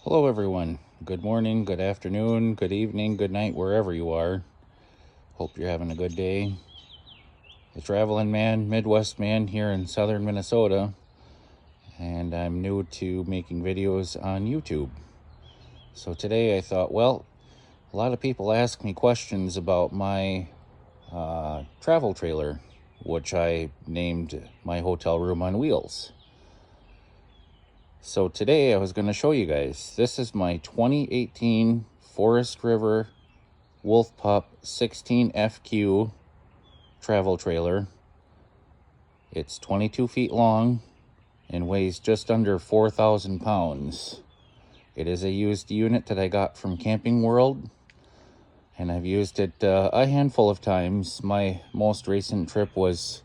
Hello everyone. Good morning, good afternoon, good evening, good night, wherever you are. Hope you're having a good day. The Traveling Man, Midwest Man here in southern Minnesota, and I'm new to making videos on YouTube. So today I thought, well, a lot of people ask me questions about my travel trailer, which I named my hotel room on wheels. So today I was going to show you guys, this is my 2018 Forest River Wolf Pup 16FQ travel trailer. It's 22 feet long and weighs just under 4,000 pounds. It is a used unit that I got from Camping World, and I've used it a handful of times. My most recent trip was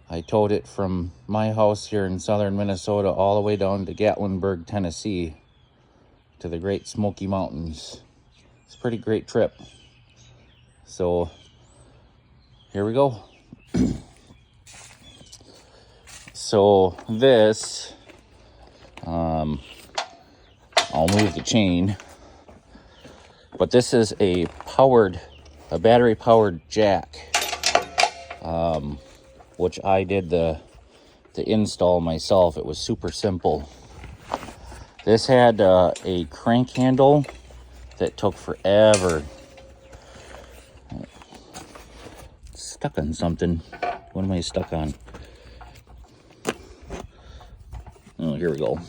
I towed it from my house here in southern Minnesota all the way down to Gatlinburg, Tennessee, to the Great Smoky Mountains. It's a pretty great trip. So here we go. So this, I'll move the chain, but this is a battery powered jack. Which I did the install myself. It was super simple. This had a crank handle that took forever. It's stuck on something. What am I stuck on? Oh, here we go.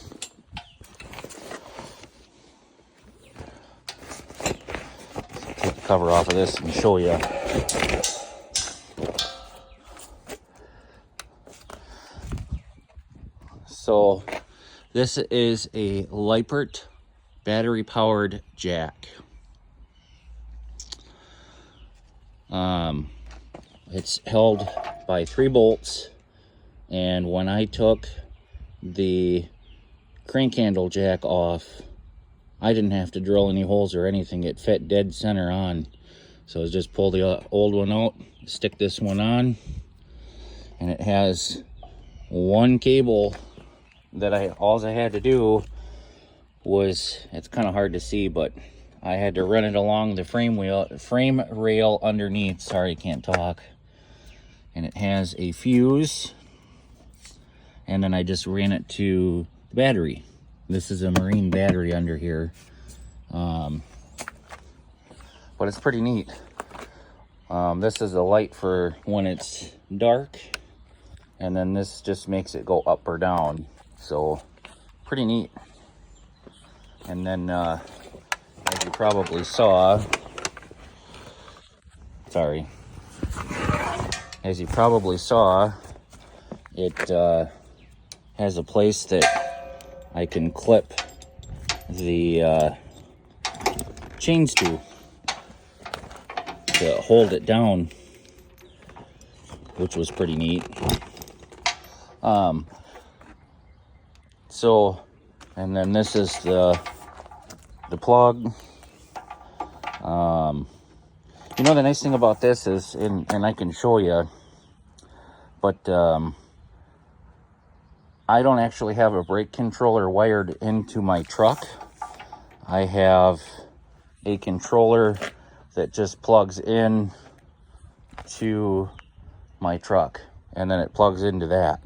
Take the cover off of this and show you. So this is a Lippert battery powered jack. It's held by 3 bolts, and when I took the crank handle jack off, I didn't have to drill any holes or anything. It fit dead center on. So I just pull the old one out, stick this one on, and it has one cable that all I had to do was, it's kind of hard to see, but I had to run it along the frame rail underneath. Sorry, I can't talk. And it has a fuse, and then I just ran it to the battery. This is a marine battery under here, but it's pretty neat. This is a light for when it's dark, and then this just makes it go up or down. So pretty neat. And then as you probably saw, it has a place that I can clip the chains to hold it down, which was pretty neat. So, and then this is the plug. You know, the nice thing about this is, and I can show you, but I don't actually have a brake controller wired into my truck. I have a controller that just plugs in to my truck, and then it plugs into that.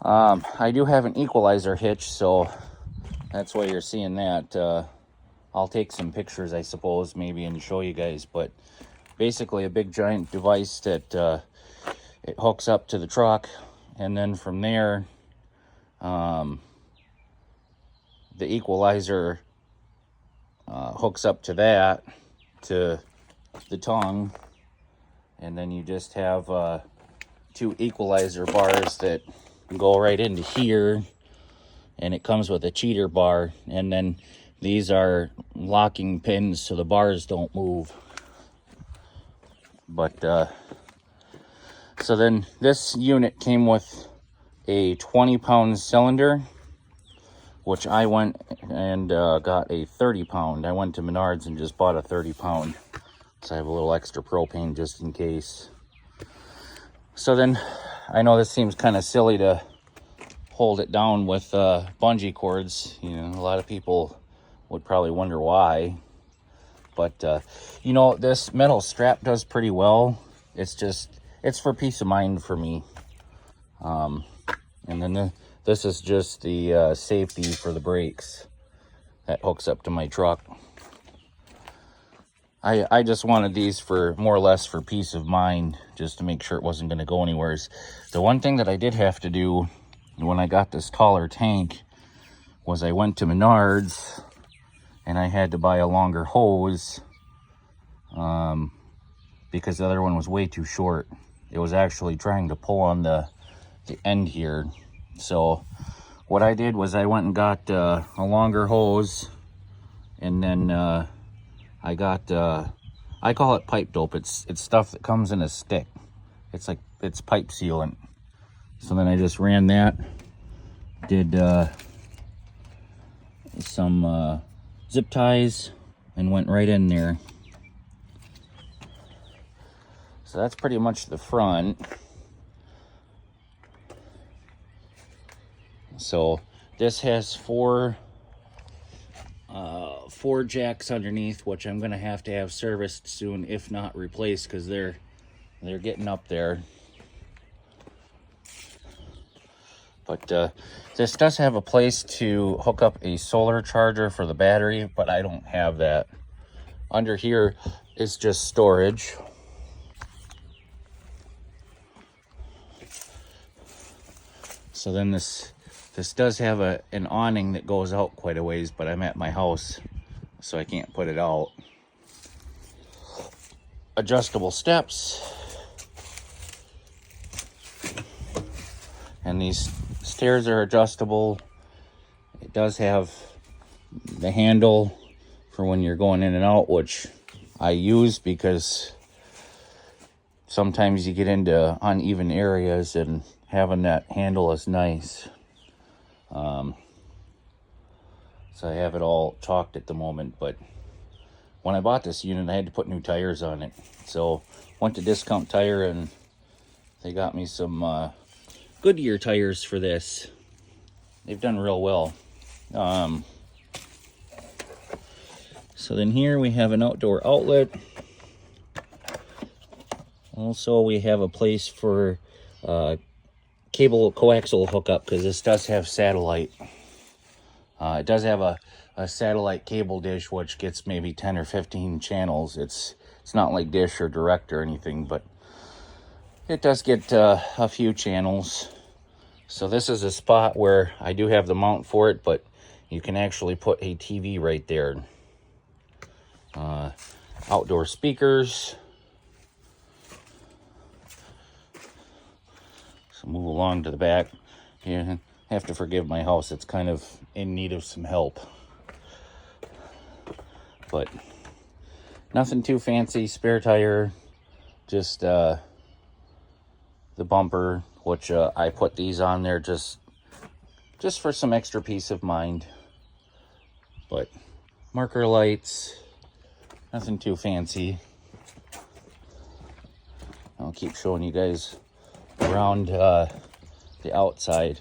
I do have an equalizer hitch, so that's why you're seeing that. I'll take some pictures, I suppose, maybe, and show you guys, but basically a big giant device that it hooks up to the truck, and then from there, the equalizer hooks up to that, to the tongue, and then you just have 2 equalizer bars that go right into here, and it comes with a cheater bar, and then these are locking pins so the bars don't move. But so then this unit came with a 20-pound cylinder, which I went and got a 30-pound. I went to Menards and just bought a 30-pound, so I have a little extra propane just in case. So then, I know this seems kind of silly to hold it down with bungee cords. You know, a lot of people would probably wonder why. But, you know, this metal strap does pretty well. It's for peace of mind for me. And then this is just the safety for the brakes that hooks up to my truck. I just wanted these for more or less for peace of mind, just to make sure it wasn't going to go anywhere. The one thing that I did have to do when I got this taller tank was I went to Menards and I had to buy a longer hose because the other one was way too short. It was actually trying to pull on the end here. So what I did was I went and got a longer hose, and then I got I call it pipe dope. It's stuff that comes in a stick. It's pipe sealant. So then I just ran that, did some zip ties, and went right in there. So that's pretty much the front. So this has four jacks underneath, which I'm gonna have to have serviced soon, if not replaced, because they're getting up there. But this does have a place to hook up a solar charger for the battery, but I don't have that. Under here is just storage. So then this does have an awning that goes out quite a ways, but I'm at my house, so I can't put it out. Adjustable steps. And these stairs are adjustable. It does have the handle for when you're going in and out, which I use because sometimes you get into uneven areas and having that handle is nice. So I have it all chalked at the moment, but when I bought this unit, I had to put new tires on it. So went to Discount Tire and they got me some Goodyear tires for this. They've done real well. So then here we have an outdoor outlet. Also, we have a place for cable coaxial hookup, because this does have satellite. It does have a satellite cable dish, which gets maybe 10 or 15 channels. It's not like Dish or Direct or anything, but it does get a few channels. So this is a spot where I do have the mount for it, but you can actually put a TV right there. Outdoor speakers. So move along to the back. You have to forgive my house. It's kind of in need of some help. But nothing too fancy. Spare tire. Just the bumper, which I put these on there just for some extra peace of mind. But marker lights. Nothing too fancy. I'll keep showing you guys around the outside.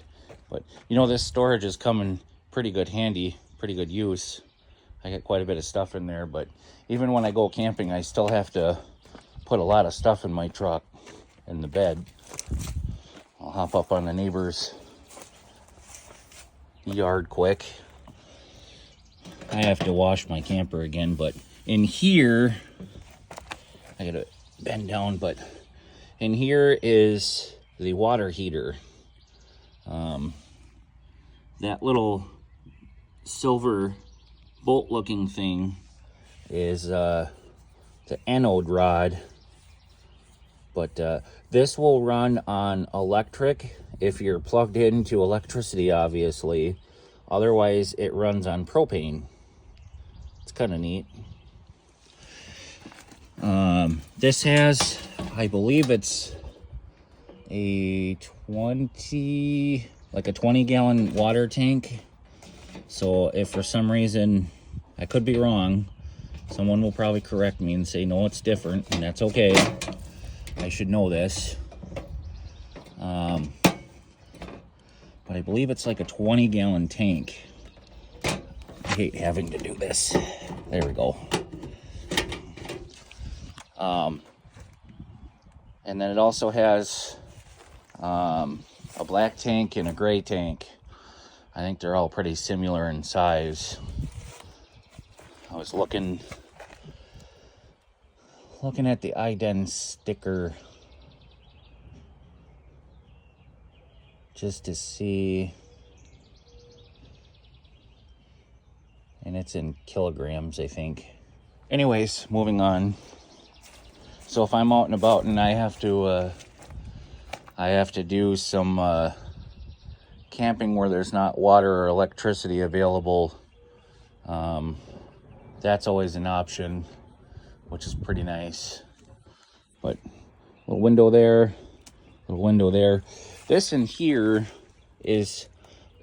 But you know, this storage is coming pretty good handy, pretty good use. I got quite a bit of stuff in there, but even when I go camping, I still have to put a lot of stuff in my truck, in the bed. I'll hop up on the neighbor's yard quick. I have to wash my camper again, but in here, I gotta bend down, but in here is the water heater. That little silver bolt looking thing is the anode rod, but this will run on electric if you're plugged into electricity, obviously. Otherwise it runs on propane. It's kind of neat. This has, I believe it's a 20-gallon water tank. So if for some reason, I could be wrong, someone will probably correct me and say, no, it's different, and that's okay. I should know this. but I believe it's like a 20-gallon tank. I hate having to do this. There we go. And then it also has a black tank and a gray tank. I think they're all pretty similar in size. I was looking at the ident sticker just to see, and it's in kilograms, I think. Anyways, moving on. So if I'm out and about and I have to do some camping where there's not water or electricity available, that's always an option, which is pretty nice. But little window there, little window there. This in here is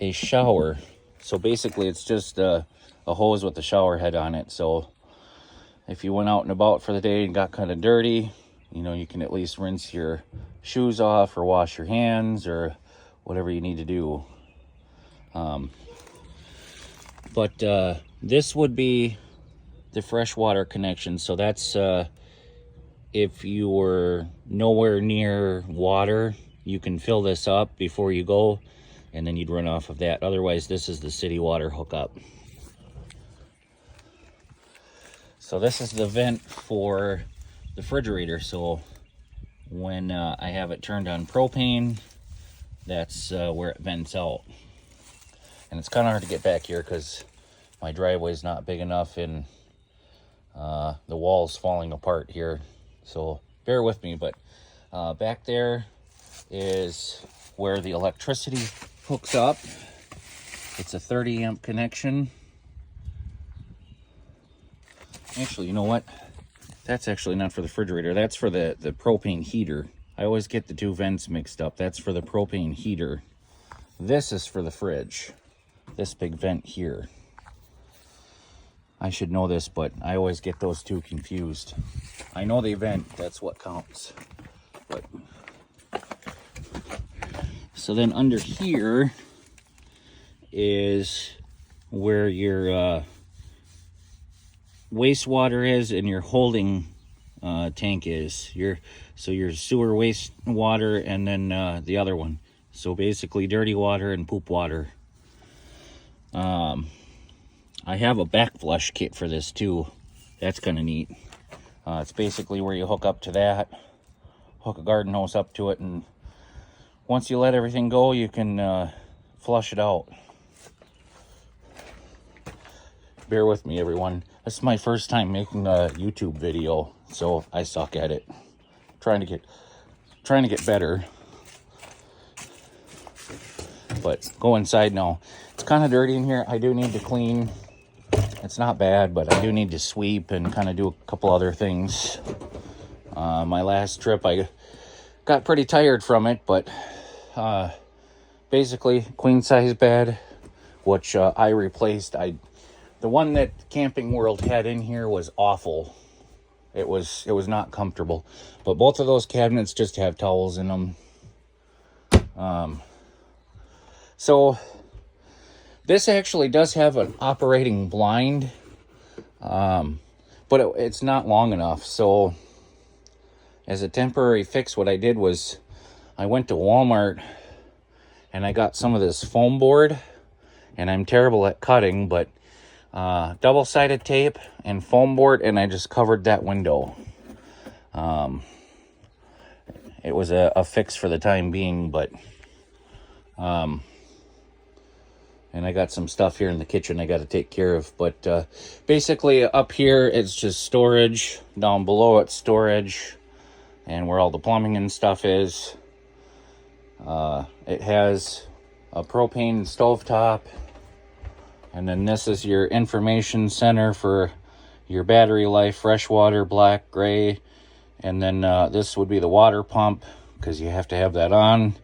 a shower. So basically it's just a hose with a shower head on it. So if you went out and about for the day and got kind of dirty, you know, you can at least rinse your shoes off or wash your hands or whatever you need to do. But this would be the freshwater connection. So that's if you were nowhere near water, you can fill this up before you go, and then you'd run off of that. Otherwise, this is the city water hookup. So this is the vent for the refrigerator. So when I have it turned on propane, that's where it vents out. And it's kind of hard to get back here because my driveway is not big enough and the wall's falling apart here. So bear with me, but back there is where the electricity hooks up. It's a 30 amp connection. Actually, you know what? That's actually not for the refrigerator. That's for the propane heater. I always get the two vents mixed up. That's for the propane heater. This is for the fridge. This big vent here. I should know this, but I always get those two confused. I know they vent. That's what counts. But so then under here is where your wastewater is and your holding tank is. So your sewer wastewater and then the other one. So basically dirty water and poop water. I have a back flush kit for this too. That's kind of neat. It's basically where you hook up to that, hook a garden hose up to it, and once you let everything go, you can flush it out. Bear with me, everyone. This is my first time making a YouTube video, so I suck at it. Trying to get better. But go inside now. It's kind of dirty in here. I do need to clean. It's not bad, but I do need to sweep and kind of do a couple other things. My last trip, I got pretty tired from it, but basically queen size bed, which I replaced. The one that Camping World had in here was awful. It was not comfortable. But both of those cabinets just have towels in them. So this actually does have an operating blind, but it's not long enough. So as a temporary fix, what I did was I went to Walmart and I got some of this foam board, and I'm terrible at cutting, but double-sided tape and foam board, and I just covered that window. It was a fix for the time being, but and I got some stuff here in the kitchen I got to take care of. But basically up here it's just storage. Down below it's storage, and where all the plumbing and stuff is. It has a propane stovetop, and then this is your information center for your battery life, freshwater, black, gray, and then this would be the water pump, because you have to have that on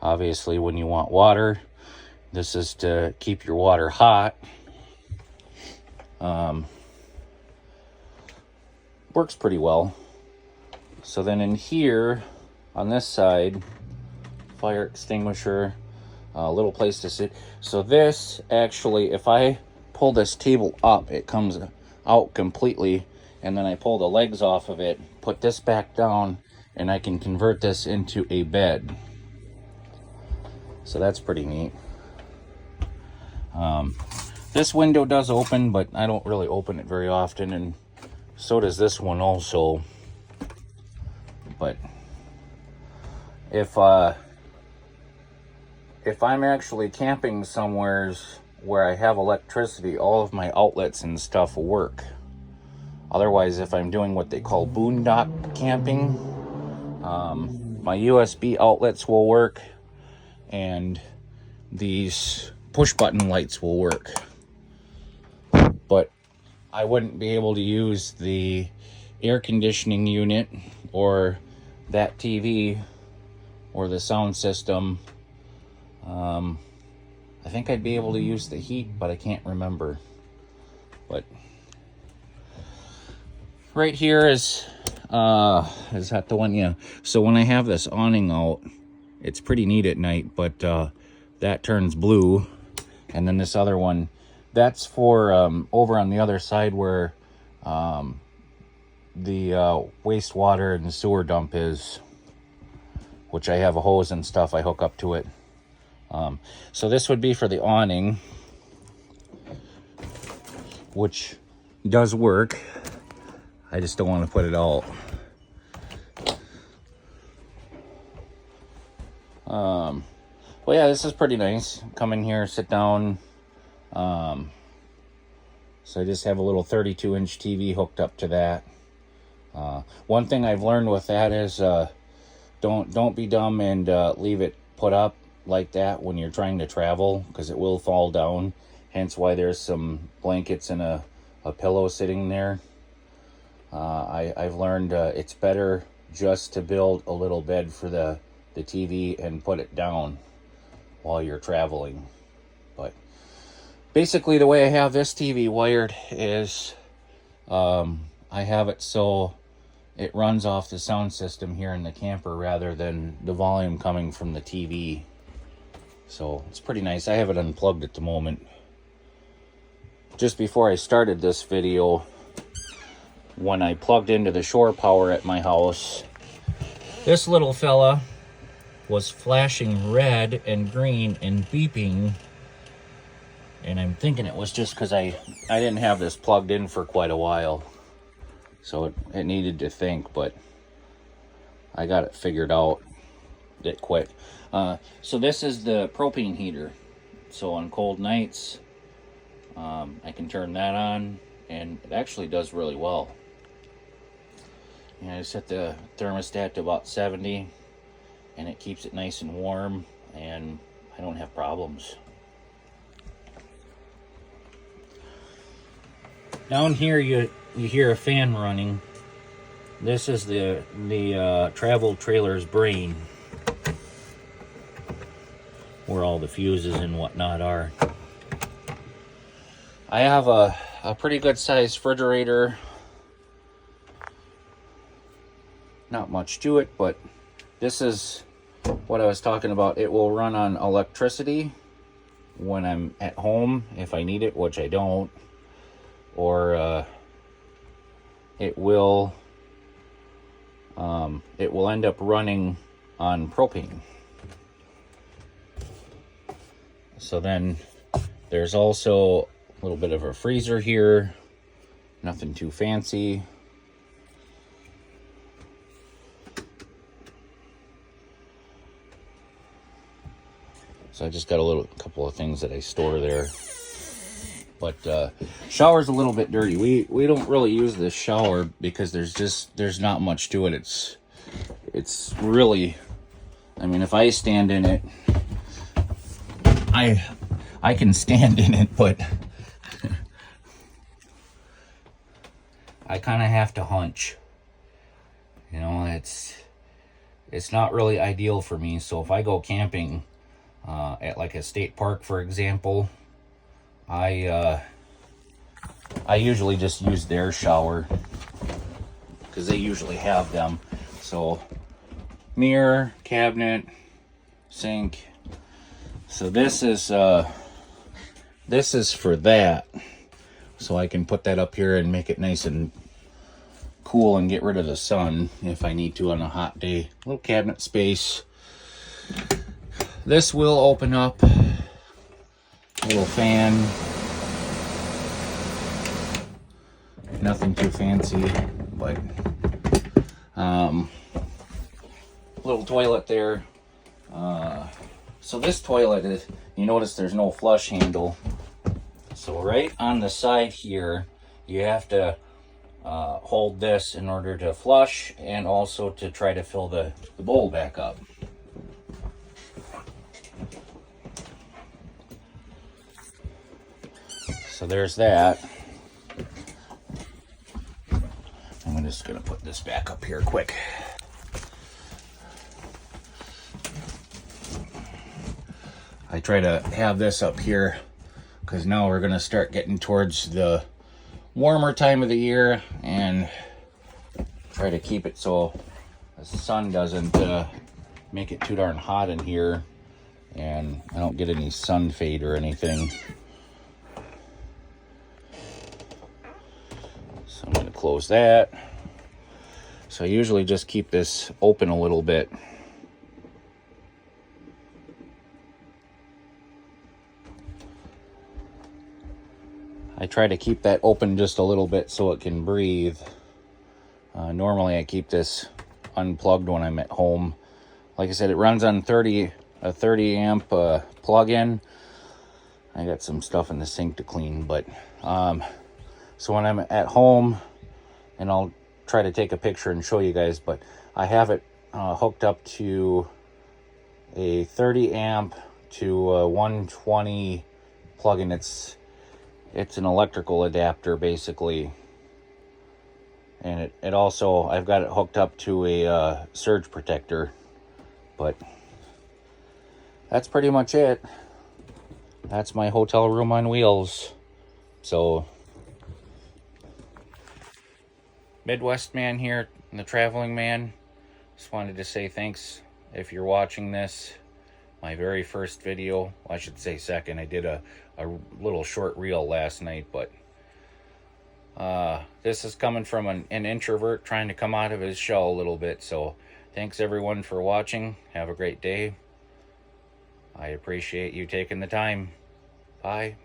obviously when you want water. This is to keep your water hot. Works pretty well. So then in here, on this side, fire extinguisher, a little place to sit. So this actually, if I pull this table up, it comes out completely, and then I pull the legs off of it, put this back down, and I can convert this into a bed. So that's pretty neat. This window does open, but I don't really open it very often, and so does this one also. But if I'm actually camping somewheres where I have electricity, all of my outlets and stuff work. Otherwise, if I'm doing what they call boondock camping, my USB outlets will work, and these push button lights will work. But I wouldn't be able to use the air conditioning unit or that TV or the sound system. I think I'd be able to use the heat, but I can't remember. But right here is that the one? Yeah. So when I have this awning out, it's pretty neat at night, but that turns blue. And then this other one, that's for over on the other side where the wastewater and sewer dump is, which I have a hose and stuff I hook up to it. So this would be for the awning, which does work. I just don't want to put it out. Well, yeah, this is pretty nice. Come in here, sit down. So I just have a little 32-inch TV hooked up to that. One thing I've learned with that is don't be dumb and leave it put up like that when you're trying to travel, because it will fall down. Hence why there's some blankets and a pillow sitting there. I've learned it's better just to build a little bed for the TV and put it down while you're traveling. But basically the way I have this TV wired is I have it so it runs off the sound system here in the camper rather than the volume coming from the TV. So it's pretty nice. I have it unplugged at the moment. Just before I started this video, when I plugged into the shore power at my house, this little fella was flashing red and green and beeping, and I'm thinking it was just because I didn't have this plugged in for quite a while, so it needed to think, but I got it figured out. It quit. So this is the propane heater. So on cold nights, I can turn that on, and it actually does really well. I set the thermostat to about 70, and it keeps it nice and warm, and I don't have problems. Down here you hear a fan running. This is the travel trailer's brain, where all the fuses and whatnot are. I have a pretty good sized refrigerator. Not much to it, but this is what I was talking about. It will run on electricity when I'm at home if I need it, which I don't, or it will end up running on propane. So then there's also a little bit of a freezer here, nothing too fancy. So I just got a couple of things that I store there. But shower's a little bit dirty. We don't really use this shower because there's not much to it. It's really, I mean, if I stand in it, I can stand in it, but I kind of have to hunch. You know, it's not really ideal for me. So if I go camping at like a state park, for example, I usually just use their shower because they usually have them. So mirror, cabinet, sink, So this is for that. So I can put that up here and make it nice and cool and get rid of the sun if I need to on a hot day. Little cabinet space. This will open up. Little fan. Nothing too fancy, but little toilet there. So this toilet is, you notice there's no flush handle. So right on the side here, you have to hold this in order to flush and also to try to fill the bowl back up. So there's that. I'm just gonna put this back up here quick. I try to have this up here because now we're gonna start getting towards the warmer time of the year and try to keep it so the sun doesn't make it too darn hot in here and I don't get any sun fade or anything. So I'm going to close that. So I usually just keep this open a little bit. I try to keep that open just a little bit so it can breathe. Normally I keep this unplugged when I'm at home. Like I said, it runs on a 30 amp plug-in. I got some stuff in the sink to clean, but so when I'm at home, and I'll try to take a picture and show you guys, but I have it hooked up to a 30 amp to a 120 plug-in. It's an electrical adapter basically, and it also, I've got it hooked up to a surge protector. But that's pretty much it. That's my hotel room on wheels. So Midwest man here, the traveling man. Just wanted to say thanks if you're watching this. My very first video, well, I should say second. I did a little short reel last night, but this is coming from an introvert trying to come out of his shell a little bit. So thanks everyone for watching. Have a great day. I appreciate you taking the time. Bye.